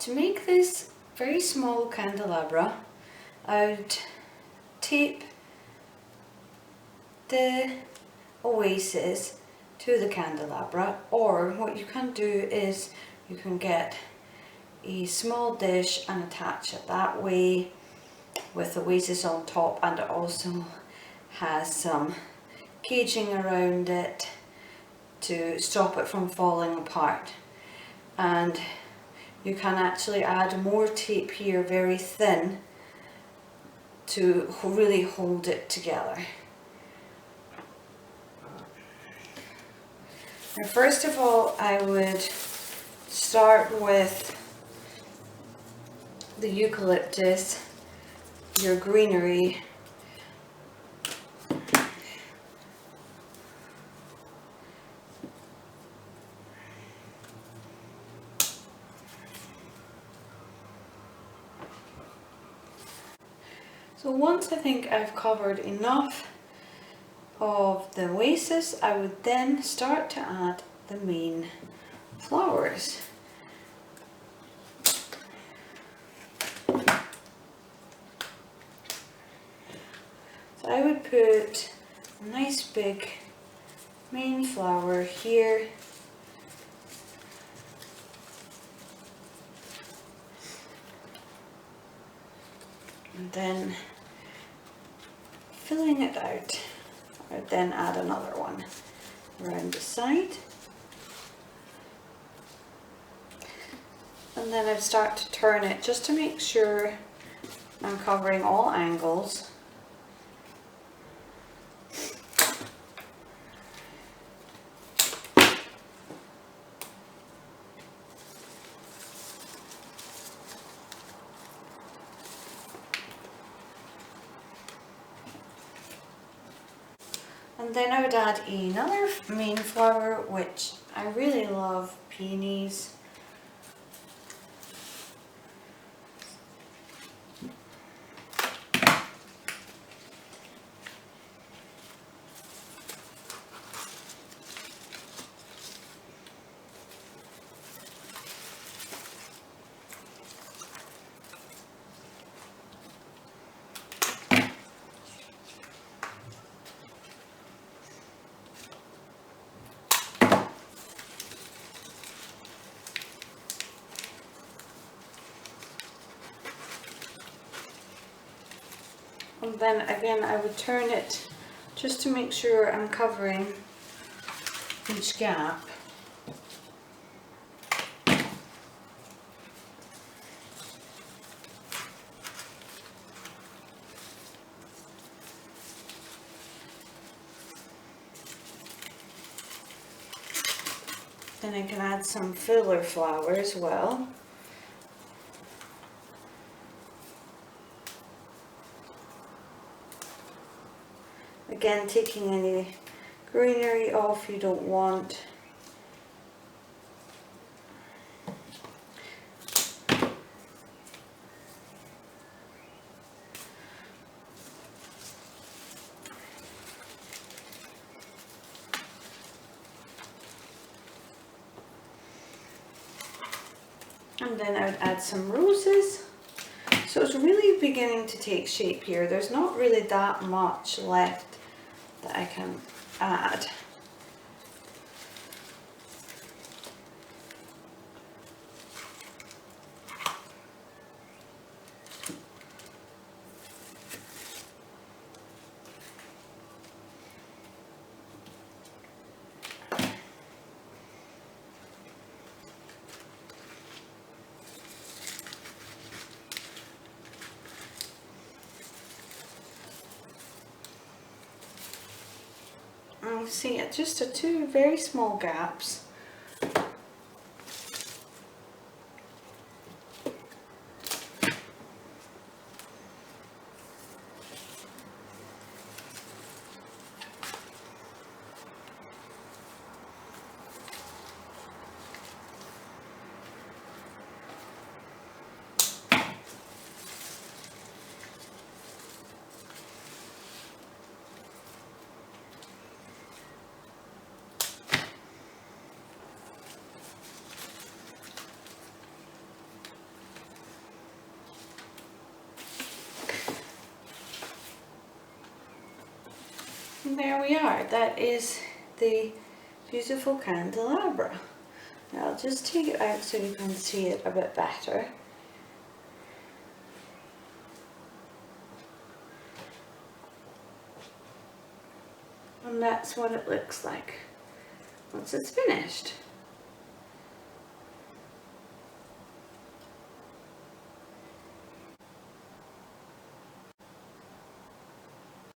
To make this very small candelabra, I would tape the oasis to the candelabra, or what you can do is you can get a small dish and attach it that way with the oasis on top, and it also has some caging around it to stop it from falling apart. And you can actually add more tape here, very thin, to really hold it together. Now, first of all, I would start with the eucalyptus, your greenery. So once I think I've covered enough of the oasis, I would then start to add the main flowers. So I would put a nice big main flower here, and then filling it out. I would then add another one around the side, and then I'd start to turn it just to make sure I'm covering all angles. And then I would add another main flower, which I really love, peonies. And then again I would turn it just to make sure I'm covering each gap. Then I can add some filler flower as well. Again, taking any greenery off you don't want. And then I would add some roses. So it's really beginning to take shape here. There's not really that much left that I can add. And see, it's just two very small gaps. And there we are. That is the beautiful candelabra. Now I'll just take it out so you can see it a bit better. And that's what it looks like once it's finished.